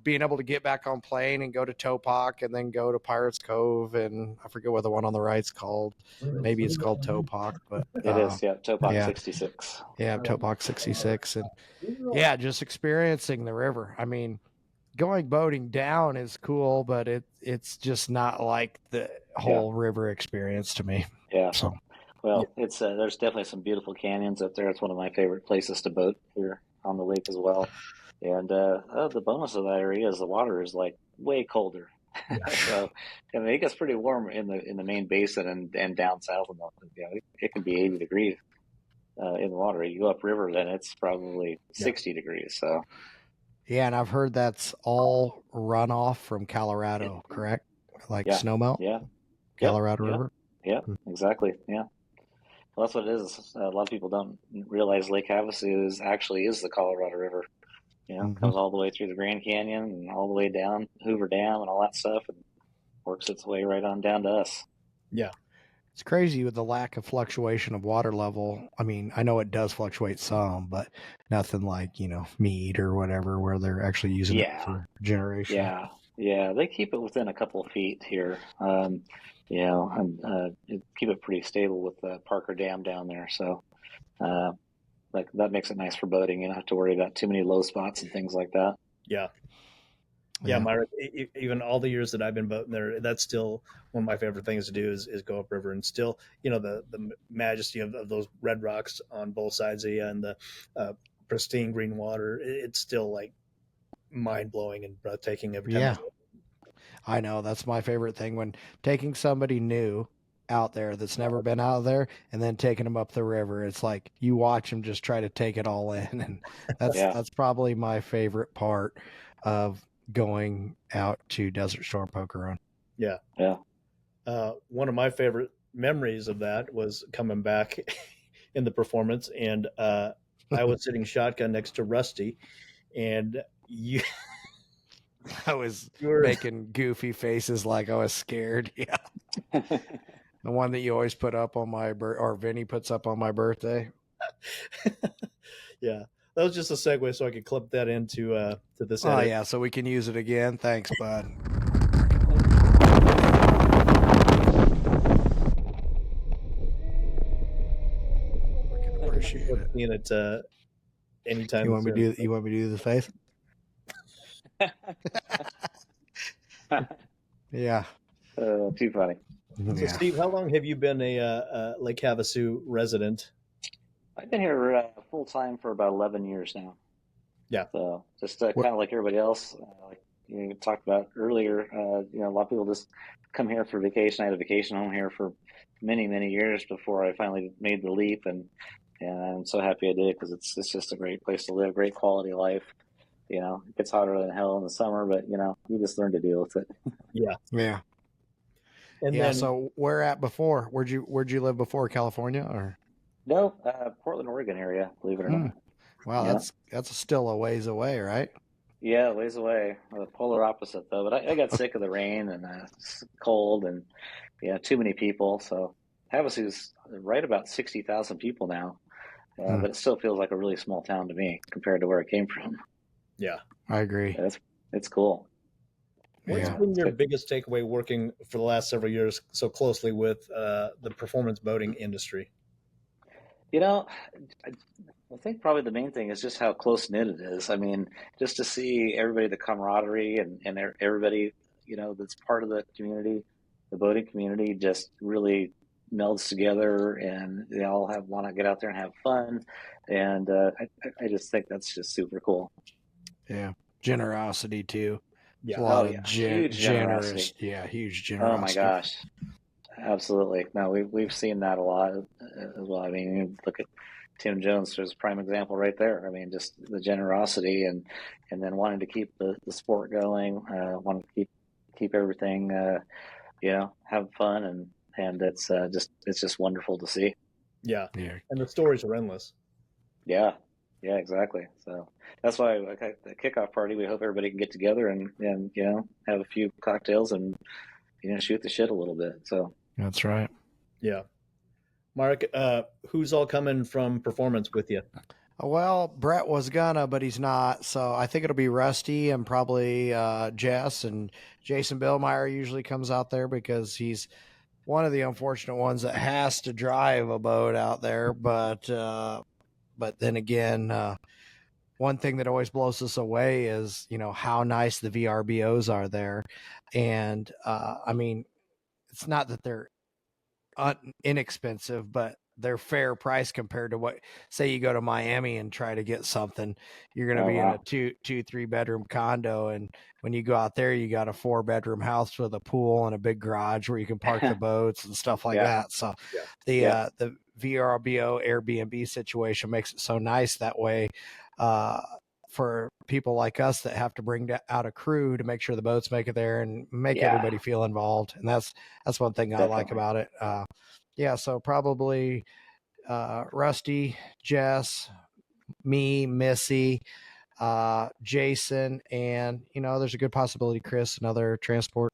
being able to get back on plane and go to Topak and then go to Pirates Cove. And I forget what the one on the right's called. Maybe it's called Topak, but It is, yeah. Topak yeah. 66. Yeah, Topak 66. And yeah, just experiencing the river. I mean, going boating down is cool, but it's just not like the whole river experience to me. Yeah. So, well, it's there's definitely some beautiful canyons up there. It's one of my favorite places to boat here on the lake as well. And the bonus of that area is the water is like way colder. So I mean, it gets pretty warm in the main basin and down south. It can be 80 degrees in the water. You go upriver, then it's probably 60 degrees. So. Yeah, and I've heard that's all runoff from Colorado, correct? Like snowmelt? Yeah. Colorado River? Yeah, exactly. Yeah. Well, that's what it is. A lot of people don't realize Lake Havasu is the Colorado River. It comes all the way through the Grand Canyon and all the way down Hoover Dam and all that stuff and works its way right on down to us. Yeah. It's crazy with the lack of fluctuation of water level. I mean, I know it does fluctuate some, but nothing like, Mead or whatever, where they're actually using it for generation. Yeah. Yeah. They keep it within a couple of feet here. And keep it pretty stable with the Parker Dam down there. So, like that makes it nice for boating. You don't have to worry about too many low spots and things like that. Yeah. Yeah, Myra, even all the years that I've been boating there, that's still one of my favorite things to do is go upriver and still, the majesty of those red rocks on both sides of you and the pristine green water. It's still like mind blowing and breathtaking every time. Yeah, I know. That's my favorite thing, when taking somebody new out there that's never been out there and then taking them up the river. It's like you watch them just try to take it all in. And that's probably my favorite part of going out to Desert Storm Poker Run. Yeah. One of my favorite memories of that was coming back in the performance, and I was sitting shotgun next to Rusty, and I was making goofy faces like I was scared. Yeah. The one that you always put up on my or Vinny puts up on my birthday. Yeah. That was just a segue so I could clip that into to this edit. Oh, yeah, so we can use it again. Thanks, bud. Appreciate it. Seeing it anytime. You want me to do the face? Yeah. Too funny. So, Steve, how long have you been a Lake Havasu resident? I've been here full time for about 11 years now. Yeah. So just kind of like everybody else, like you talked about earlier, a lot of people just come here for vacation. I had a vacation home here for many, many years before I finally made the leap, and I'm so happy I did because it's just a great place to live, great quality of life. It gets hotter than hell in the summer, but you just learn to deal with it. Yeah. Yeah. And then, so where at before? Where'd you live before, California or? No, Portland, Oregon area, believe it or not. Wow, that's still a ways away, right? Yeah, a ways away. The polar opposite, though. But I got sick of the rain and cold and too many people. So Havasu's right about 60,000 people now, but it still feels like a really small town to me compared to where I came from. Yeah, I agree. It's cool. What's been your biggest takeaway working for the last several years so closely with the performance boating industry? I think probably the main thing is just how close knit it is. I mean, just to see everybody, the camaraderie and everybody, that's part of the community, the boating community, just really melds together, and they all want to get out there and have fun. And I just think that's just super cool. Yeah, generosity too. Yeah, a lot of huge generosity. Huge generosity. Oh my gosh. Absolutely. No, we've seen that a lot as well. I mean, you look at Tim Jones, there's a prime example right there. I mean, just the generosity and then wanting to keep the sport going, wanting to keep everything, have fun, and it's just wonderful to see. Yeah. And the stories are endless. Yeah, exactly. So that's why at the kickoff party, we hope everybody can get together and have a few cocktails and shoot the shit a little bit. So. That's right. Yeah. Mark, who's all coming from performance with you? Well, Brett was gonna, but he's not. So I think it'll be Rusty and probably Jess, and Jason Billmeyer usually comes out there because he's one of the unfortunate ones that has to drive a boat out there. But then again, one thing that always blows us away is, how nice the VRBOs are there. And I mean, it's not that they're inexpensive, but they're fair price compared to what, say you go to Miami and try to get something, you're going to be in a 3 bedroom condo. And when you go out there, you got a 4-bedroom house with a pool and a big garage where you can park the boats and stuff like that. So the VRBO Airbnb situation makes it so nice that way, for people like us that have to bring out a crew to make sure the boats make it there and make everybody feel involved. And that's one thing I like about it. So probably Rusty, Jess, me, Missy, Jason, and there's a good possibility Chris, another transport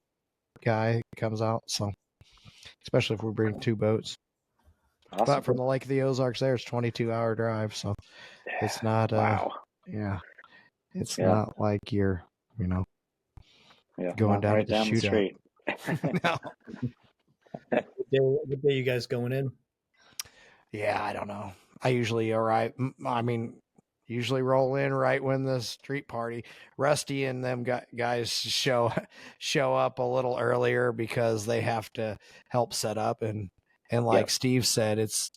guy, comes out. So especially if we bring 2 boats. Awesome. But from the Lake of the Ozarks, there it's 22-hour drive, so it's not. It's not like you're, going down right to the down shootout. the street. No. What day you guys going in? Yeah, I don't know. I usually arrive. Usually roll in right when the street party. Rusty and them guys show up a little earlier because they have to help set up, and like Steve said, it's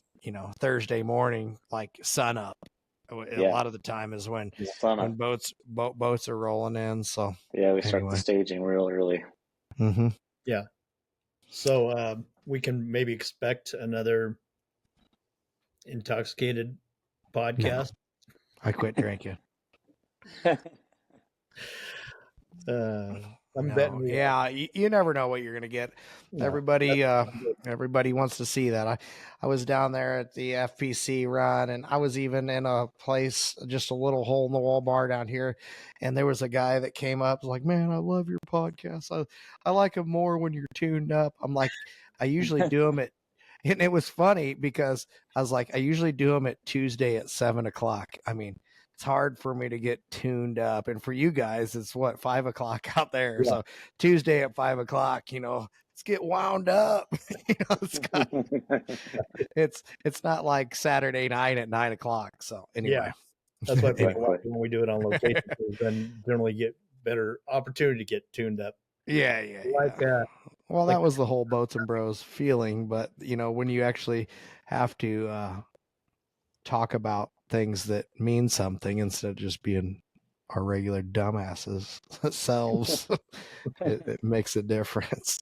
Thursday morning, like sun up. A lot of the time is when boats are rolling in. So we start the staging real early. Mm-hmm. Yeah. So we can maybe expect another intoxicated podcast. No, I quit drinking. I'm betting. Yeah, you never know what you're gonna get. No, everybody wants to see that. I was down there at the FPC run, and I was even in a place, just a little hole in the wall bar down here, and there was a guy that came up, was like, "Man, I love your podcast. I like them more when you're tuned up." I'm like, I usually do them at, and it was funny because I was like, I usually do them at Tuesday at 7:00. I mean, it's hard for me to get tuned up, and for you guys, it's 5:00 out there. Yeah. So Tuesday at 5:00, let's get wound up. It's not like Saturday night at 9:00. So anyway, that's why when we do it on location, then generally get better opportunity to get tuned up. Yeah. Well, that was the whole Boats and Bros feeling, but when you actually have to talk about things that mean something instead of just being our regular dumbasses selves, it makes a difference.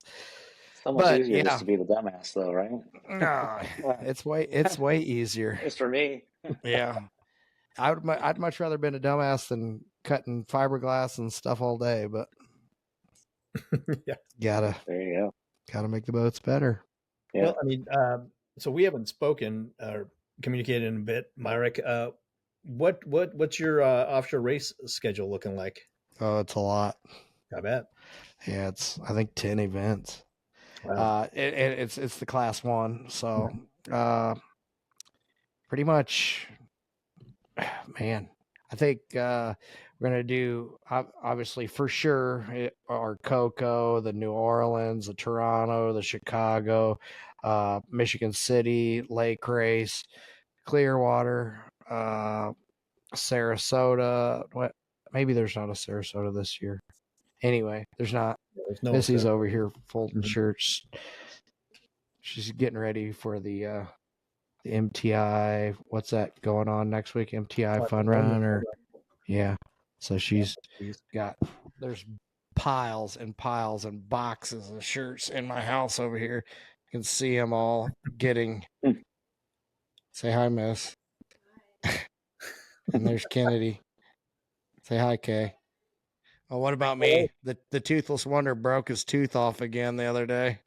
So much easier just to be the dumbass, though, right? No, it's way easier. It's for me. Yeah, I'd much rather been a dumbass than cutting fiberglass and stuff all day, but there you gotta make the boats better. Yeah. Well, I mean, so we haven't spoken or communicated in a bit, Myrick. What's your offshore race schedule looking like? Oh, it's a lot. I bet. Yeah, it's I think 10 events. Wow. It's the class 1, so pretty much, man. I think we're gonna do, obviously for sure, our Coco, the New Orleans, the Toronto, the Chicago, Michigan City, Lake Race, Clearwater, Sarasota. What? Maybe there's not a Sarasota this year. Anyway, there's not. Missy's over here folding shirts. She's getting ready for the MTI. What's that going on next week? MTI Fun Run, or yeah. So she's got, there's piles and piles and boxes of shirts in my house over here. You can see them all getting. Say hi, Miss. And there's Kennedy. Say hi, Kay. Oh, what about me? The toothless wonder broke his tooth off again the other day.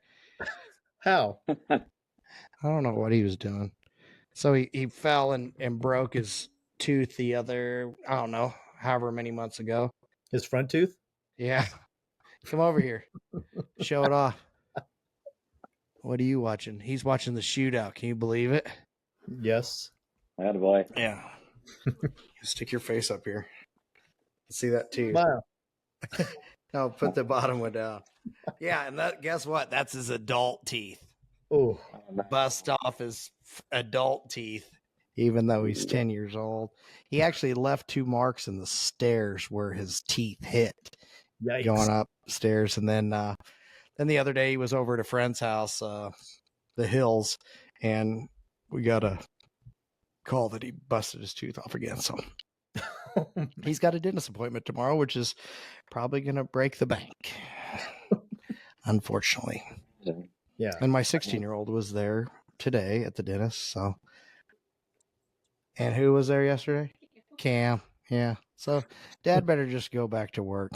How? I don't know what he was doing. So he fell and broke his tooth the other, I don't know, however many months ago. His front tooth? Yeah. Come over here. Show it off. What are you watching? He's watching the shootout. Can you believe it? Yes. Attaboy. Yeah. Stick your face up here. See that too. Wow. No, put the bottom one down. Yeah, and that, guess what? That's his adult teeth. Oh, Bust off his adult teeth, even though he's 10 years old. He actually left 2 marks in the stairs where his teeth hit yikes. going upstairs. And then the other day he was over at a friend's house, the Hills, and we got a call that he busted his tooth off again. So he's got a dentist appointment tomorrow, which is probably going to break the bank, unfortunately. Yeah. And my 16-year-old was there today at the dentist. So, and who was there yesterday? Cam. Yeah. So Dad better just go back to work.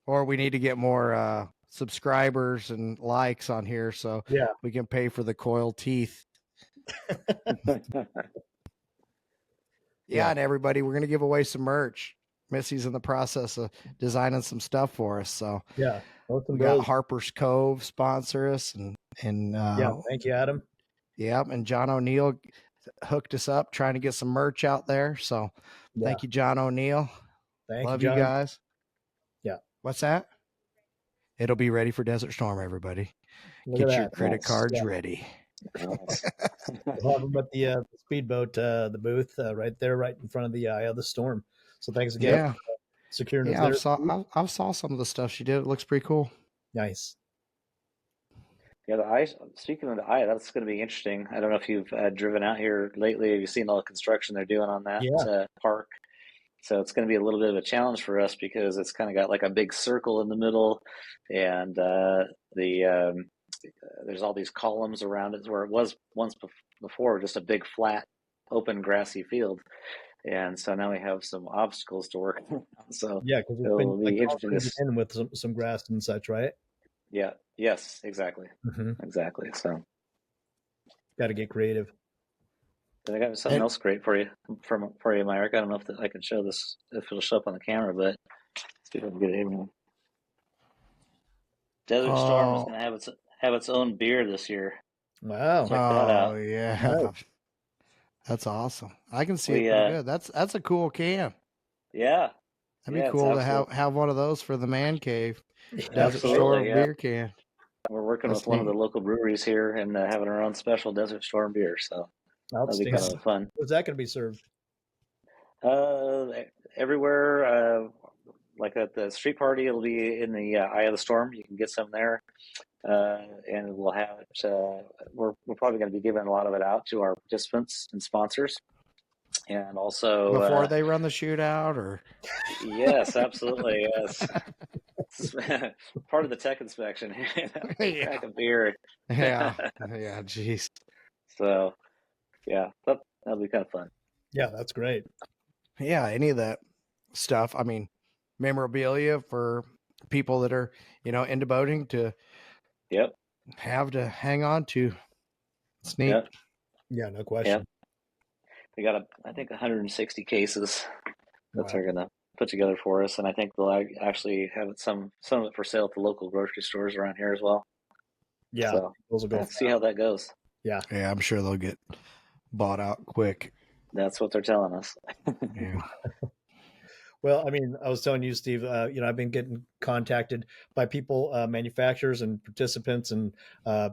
Or we need to get more subscribers and likes on here so Yeah. we can pay for the coiled teeth. Yeah, and everybody, we're going to give away some merch. Missy's in the process of designing some stuff for us. So Yeah. we got Harper's Cove sponsor us, and yeah, thank you, Adam. Yeah, and John O'Neill hooked us up trying to get some merch out there. So thank you, John O'Neill. Love you guys. Yeah. What's that? It'll be ready for Desert Storm, everybody. Get your credit cards ready. Nice. We'll have them at the speedboat, the booth right there, right in front of the eye of the storm. So thanks again for securing us there. I saw some of the stuff she did. It looks pretty cool. Nice. Yeah, the eye. Speaking of the eye, that's going to be interesting. I don't know if you've driven out here lately. Have you seen all the construction they're doing on that park? So it's going to be a little bit of a challenge for us because it's kind of got like a big circle in the middle, and there's all these columns around it where it was once before just a big flat, open grassy field. And so now we have some obstacles to work on. So yeah, because it'll be interesting to with some grass and such, right? Yeah. Yes. Exactly. Mm-hmm. Exactly. So, got to get creative. I got something else great for you, Myrick. I don't know if I can show this, if it'll show up on the camera, but see if I can get it in. Desert Storm is going to have its own beer this year. Wow! Check that out. Oh yeah. Nice. That's awesome. I can see it pretty good. That's a cool can. Yeah. That'd be cool to have one of those for the man cave. Desert Storm beer can. We're working with one of the local breweries here and having our own special Desert Storm beer. So that'll be kind of fun. Where's that going to be served? Everywhere. Like at the street party, it'll be in the eye of the storm. You can get some there. And we'll have it. We're probably going to be giving a lot of it out to our participants and sponsors, and also before they run the shootout. Or yes, absolutely, yes. Part of the tech inspection. Pack of beer. Yeah. Jeez. So, yeah, that'll be kind of fun. Yeah, that's great. Yeah, any of that stuff. I mean, memorabilia for people that are into boating to. Yep. Have to hang on to. It's neat. Yep. Yeah, no question. Yep. We got I think 160 cases that they're gonna put together for us, and I think they'll actually have some of it for sale at the local grocery stores around here as well. Yeah, so those will go. See how that goes. Yeah, I'm sure they'll get bought out quick. That's what they're telling us. Yeah. Well, I mean, I was telling you, Steve, I've been getting contacted by people, manufacturers and participants and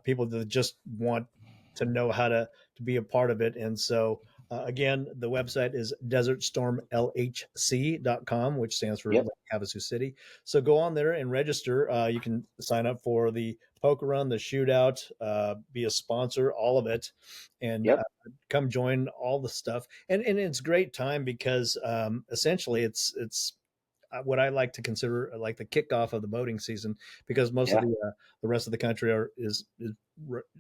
people that just want to know how to be a part of it. And so, again, the website is desertstormlhc.com, which stands for Lake Havasu City. So go on there and register. You can sign up for the poker run, the shootout, be a sponsor, all of it, and come join all the stuff. And it's a great time because essentially it's what I like to consider like the kickoff of the boating season, because most of the rest of the country is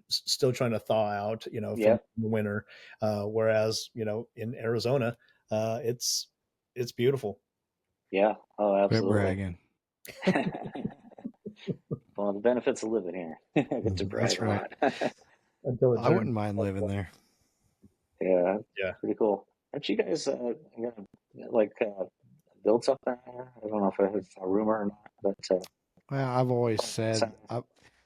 still trying to thaw out, from the winter, whereas in Arizona, it's beautiful. Yeah. Oh, absolutely. Quit bragging. Well, the benefits of living here. Get to brag. That's right. I wouldn't mind living there. Yeah. Pretty cool. Aren't you guys build something there? I don't know if it's a rumor or not, but well, I've always said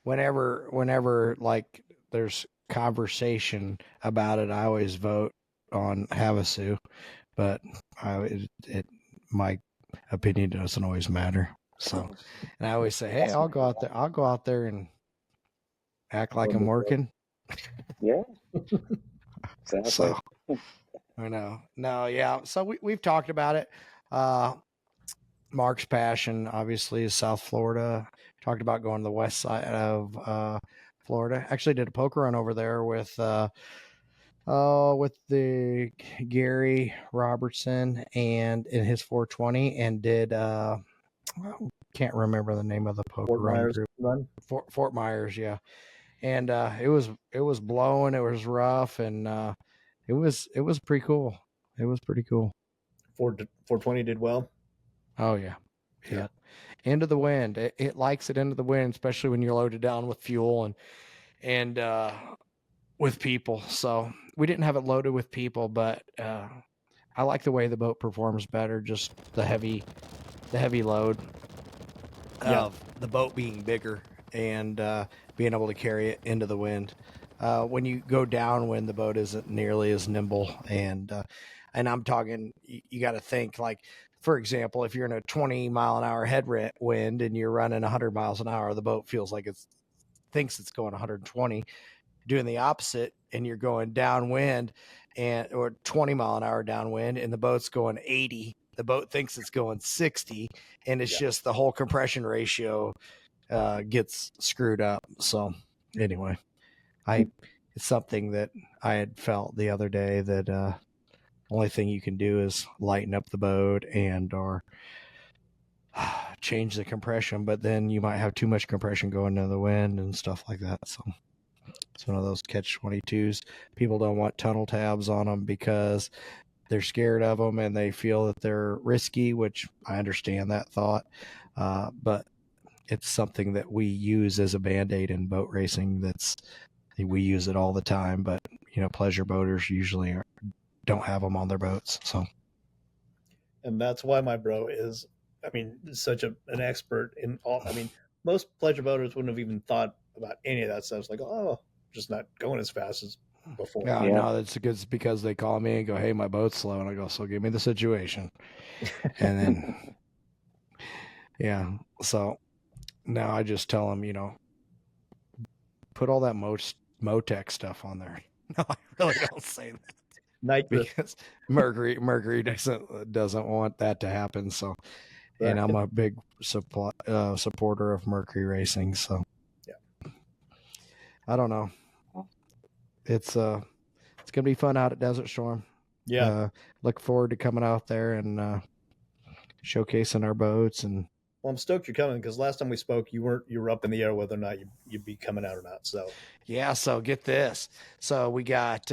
whenever like there's conversation about it, I always vote on Havasu, but my opinion doesn't always matter. So, and I always say, hey, I'll go out there and act like I'm working. Yeah. Exactly. So I know. No, yeah. So we've talked about it. Mark's passion obviously is South Florida. Talked about going to the west side of Florida. Actually did a poker run over there with the Gary Robertson and in his 420, and did can't remember the name of the poker Fort run Myers group. run. Fort Myers, yeah. And it was blowing, it was rough, and it was pretty cool. It was pretty cool. 420 did well. Oh yeah. Yeah. Into the wind. It likes it into the wind, especially when you're loaded down with fuel and with people. So we didn't have it loaded with people, but I like the way the boat performs better, just the heavy load of the boat being bigger and being able to carry it into the wind. When you go downwind, the boat isn't nearly as nimble, and I'm talking, you got to think, like, for example, if you're in a 20-mile-an-hour headwind and you're running 100 miles an hour, the boat feels like thinks it's going 120. Doing the opposite, and you're going downwind or 20-mile-an-hour downwind, and the boat's going 80. The boat thinks it's going 60, and it's just the whole compression ratio gets screwed up. So anyway, it's something that I had felt the other day that only thing you can do is lighten up the boat or change the compression, but then you might have too much compression going into the wind and stuff like that. So it's one of those catch-22s. People don't want tunnel tabs on them because they're scared of them and they feel that they're risky, which I understand that thought. But it's something that we use as a Band-Aid in boat racing. We use it all the time, but pleasure boaters usually don't have them on their boats. So, and that's why my bro is, such an expert in all. Most pleasure boaters wouldn't have even thought about any of that stuff. It's like, just not going as fast as before. Yeah, no, that's because they call me and go, hey, my boat's slow. And I go, so give me the situation. And then, yeah. So now I just tell them, put all that Motec stuff on there. No, I really don't say that. Because Mercury doesn't want that to happen. So, right. And I'm a big supporter of Mercury racing. So, yeah, I don't know. It's gonna be fun out at Desert Storm. Yeah, look forward to coming out there and showcasing our boats. And well, I'm stoked you're coming because last time we spoke, you were up in the air whether or not you'd be coming out or not. So yeah, so get this. So we got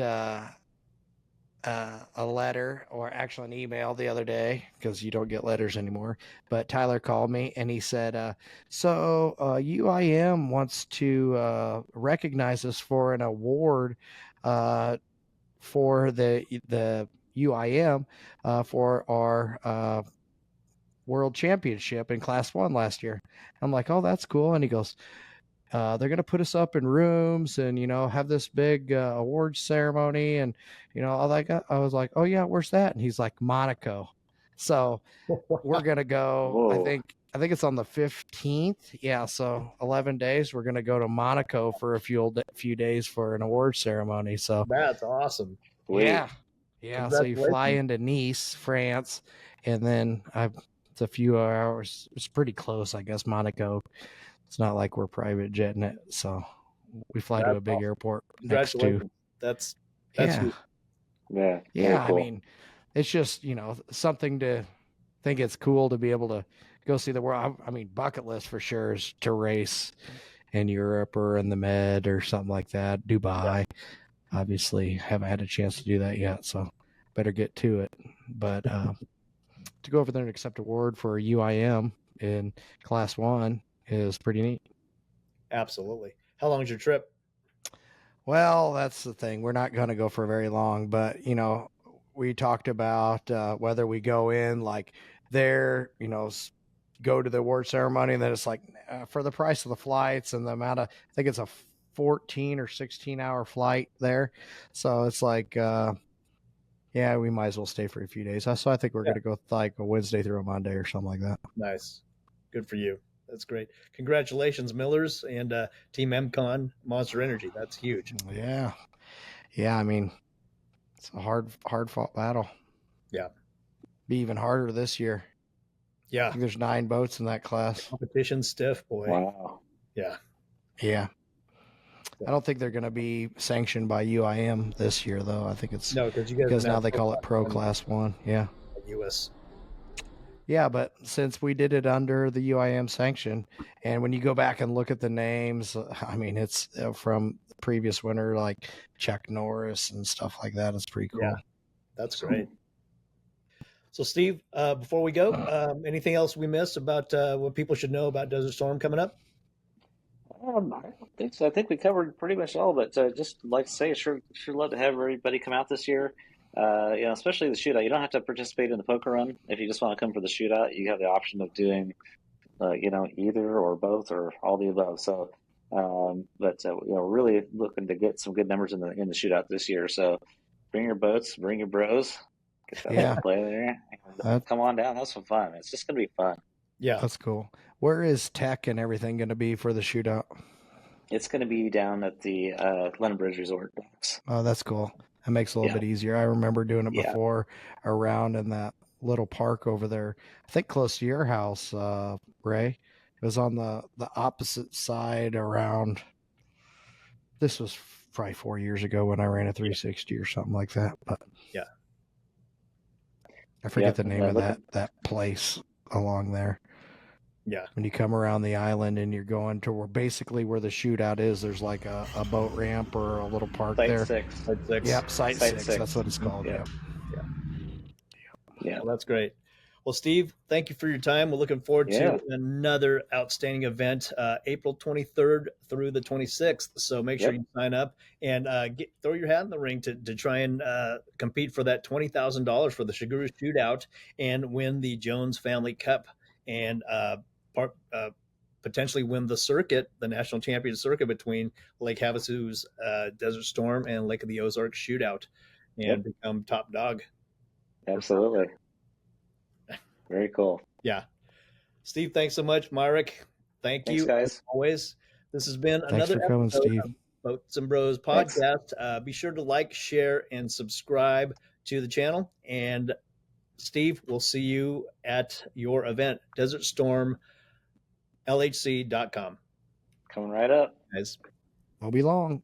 a letter, or actually an email the other day, because you don't get letters anymore. But Tyler called me and he said, so UIM wants to recognize us for an award for the UIM for our world championship in Class 1 last year. I'm like, oh, that's cool. And he goes, they're going to put us up in rooms and, have this big awards ceremony and, all that. I was like, oh yeah, where's that? And he's like, Monaco. So we're going to go, whoa. I think it's on the 15th. Yeah. So 11 days, we're going to go to Monaco for a few days for an award ceremony. So that's awesome. Yeah. Yeah. So you fly into Nice, France, and then it's a few hours. It's pretty close, I guess, Monaco. It's not like we're private jetting it, so we fly to a big airport next to. That's yeah, yeah. Cool. I mean, it's just something to think. It's cool to be able to go see the world. I mean, bucket list for sure is to race in Europe or in the Med or something like that. Dubai, obviously, haven't had a chance to do that yet, so better get to it. But to go over there and accept award for a UIM in Class 1 is pretty neat. Absolutely. How long is your trip? Well, that's the thing. We're not going to go for very long, but we talked about whether we go in like there, go to the award ceremony, and then it's like for the price of the flights and the amount of, I think it's a 14 or 16 hour flight there. So it's like, yeah, we might as well stay for a few days. So I think we're going to go like a Wednesday through a Monday or something like that. Nice. Good for you. That's great. Congratulations, Millers and Team MCon Monster Energy. That's huge. Yeah. Yeah. I mean, it's a hard fought battle. Yeah. Be even harder this year. Yeah. I think there's 9 boats in that class. Competition stiff, boy. Wow. Yeah. Yeah. I don't think they're going to be sanctioned by UIM this year, though. I think it's because now they call it Pro Class 1. Yeah. US. Yeah, but since we did it under the UIM sanction, and when you go back and look at the names, I mean, it's from the previous winner, like Chuck Norris and stuff like that. It's pretty cool. Yeah, that's great. So, Steve, before we go, anything else we missed about what people should know about Desert Storm coming up? I don't think so. I think we covered pretty much all, but just like to say, sure love to have everybody come out this year. Especially the shootout. You don't have to participate in the poker run. If you just want to come for the shootout, you have the option of doing, either or both or all the above. So, really looking to get some good numbers in the shootout this year. So, bring your boats, bring your bros, get that play there, and come on down. Have some fun. It's just gonna be fun. Yeah, that's cool. Where is tech and everything going to be for the shootout? It's going to be down at the London Bridge Resort docks. Oh, that's cool. It makes it a little bit easier. I remember doing it before around in that little park over there. I think close to your house, Ray. It was on the opposite side around. This was probably 4 years ago when I ran a 360 or something like that. But yeah, I forget the name of that place along there. Yeah. When you come around the island and you're going to where the shootout is, there's like a boat ramp or a little park Site there. Six. Yep, Site 6. That's what it's called. Yeah. Well, that's great. Well, Steve, thank you for your time. We're looking forward to another outstanding event, April 23rd through the 26th. So make sure you sign up and throw your hat in the ring to try and compete for that $20,000 for the Shugrue Shootout and win the Jones Family Cup and potentially win the circuit, the national champion circuit between Lake Havasu's Desert Storm and Lake of the Ozarks Shootout and become top dog. Absolutely. Very cool. Yeah. Steve, thanks so much. Marek, thanks you guys. As always. This has been another coming, episode Steve. of Boats and Bros podcast. Be sure to like, share, and subscribe to the channel. And Steve, we'll see you at your event, DesertStormLHC.com. Coming right up. Guys. Won't be long.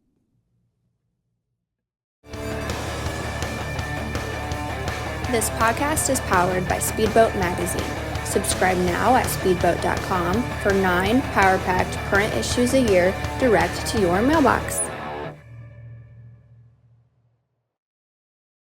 This podcast is powered by Speedboat Magazine. Subscribe now at speedboat.com for 9 power-packed current issues a year direct to your mailbox.